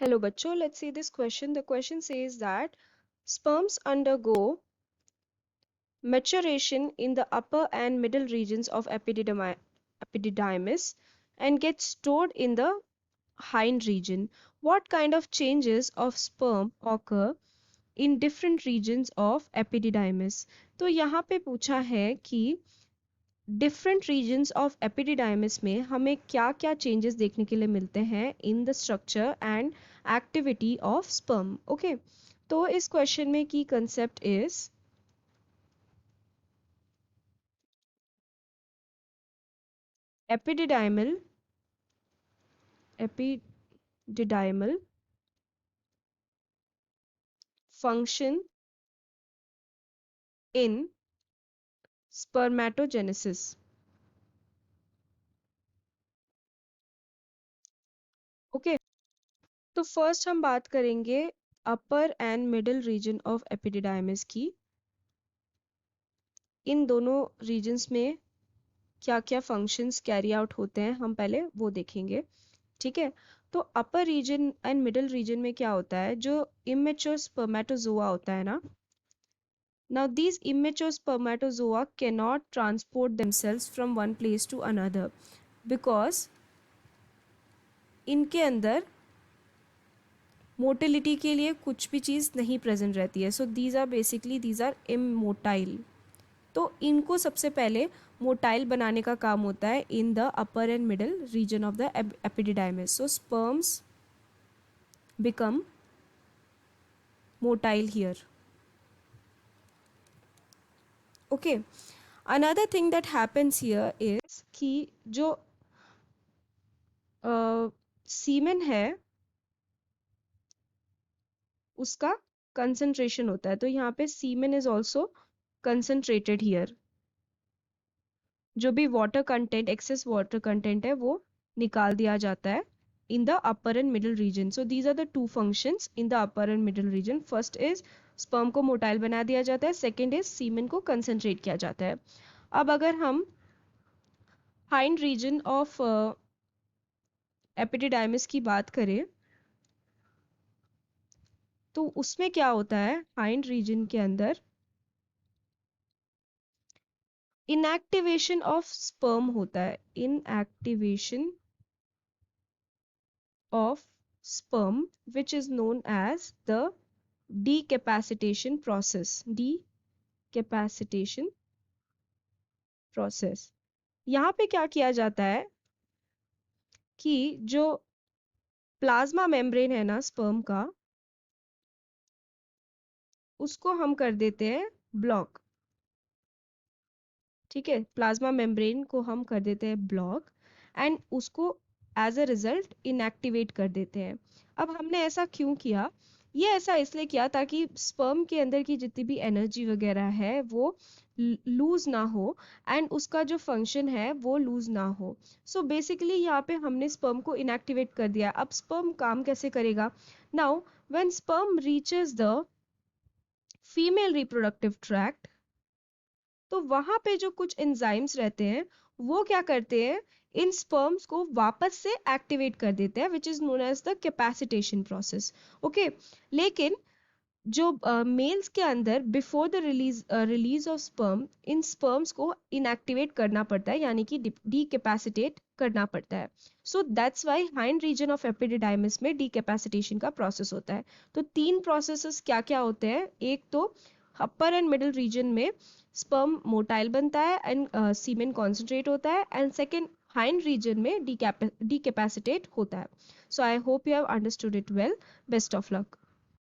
Hello bachcho, let's see this question. The question says that sperms undergo maturation in the upper and middle regions of epididymis and get stored in the hind region. What kind of changes of sperm occur in different regions of epididymis? तो यहाँ पे पूछा है कि different regions of epididymis में हमें क्या क्या चेंजेस देखने के लिए मिलते हैं in the structure and activity of sperm. Okay, तो इस क्वेश्चन में key concept is epididymal epididymal function in spermatogenesis. Okay, तो फर्स्ट हम बात करेंगे upper and middle region of epididymis की। इन दोनों रीजन्स में क्या क्या फंक्शंस कैरी आउट होते हैं हम पहले वो देखेंगे। ठीक है, तो अपर रीजन एंड मिडिल रीजन में क्या होता है, जो इमेच्योर स्पर्मेटोजोआ होता है ना, now these immature spermatozoa cannot transport themselves from one place to another because इनके अंदर मोटिलिटी के लिए कुछ भी चीज़ नहीं प्रेजेंट रहती है, so these are basically these are immotile. तो इनको सबसे पहले मोटाइल बनाने का काम होता है in the upper and middle region of the epididymis, so sperms become motile here. Okay, another thing that happens here is कि जो सीमेन है उसका कंसंट्रेशन होता है, तो यहाँ पे semen is also concentrated here. जो भी water content, excess water content है वो निकाल दिया जाता है in the upper and middle region. So these are the two functions in the upper and middle region. First is sperm को motile बना दिया जाता है, सेकेंड इज सीमेन को कंसंट्रेट किया जाता है। अब अगर हम हाइंड रीजन ऑफ एपिडिडाइमिस की बात करें तो उसमें क्या होता है, हाइंड रीजन के अंदर इनएक्टिवेशन ऑफ स्पर्म होता है, inactivation of sperm which is known as the decapacitation process। यहाँ पे क्या किया जाता है कि जो प्लाज्मा मेम्ब्रेन है ना स्पर्म का, उसको हम कर देते हैं ब्लॉक। ठीक है, प्लाज्मा मेम्ब्रेन को हम कर देते हैं ब्लॉक एंड उसको एज अ रिजल्ट इनएक्टिवेट कर देते हैं। अब हमने ऐसा क्यों किया, ये ऐसा इसलिए किया ताकि स्पर्म के अंदर की जितनी भी एनर्जी वगैरह है वो लूज ना हो एंड उसका जो फंक्शन है वो लूज ना हो। सो बेसिकली यहाँ पे हमने स्पर्म को इनएक्टिवेट कर दिया। अब स्पर्म काम कैसे करेगा, now when sperm reaches the female reproductive tract, तो वहां पे जो कुछ एंजाइम्स रहते हैं वो क्या करते हैं, इन स्पर्म्स को वापस से एक्टिवेट कर देते हैं, which is known as the capacitation process. Okay, लेकिन जो मेल्स के अंदर before the release of sperm, इन स्पर्म्स को इनएक्टिवेट करना पड़ता है, यानी कि डीकैपेसिटेट करना पड़ता है। So that's why hind region of epididymis में डीकैपेसिटेशन का प्रोसेस होता है। तो तीन प्रोसेसेस क्या क्या होते हैं, एक तो अपर एंड मिडिल रीजन में स्पर्म मोटाइल बनता है एंड सीमेन कॉन्सेंट्रेट होता है, एंड सेकेंड हाइंड रीजन में डीकैपेसिटेट होता है। So I hope you have understood it well. Best of luck.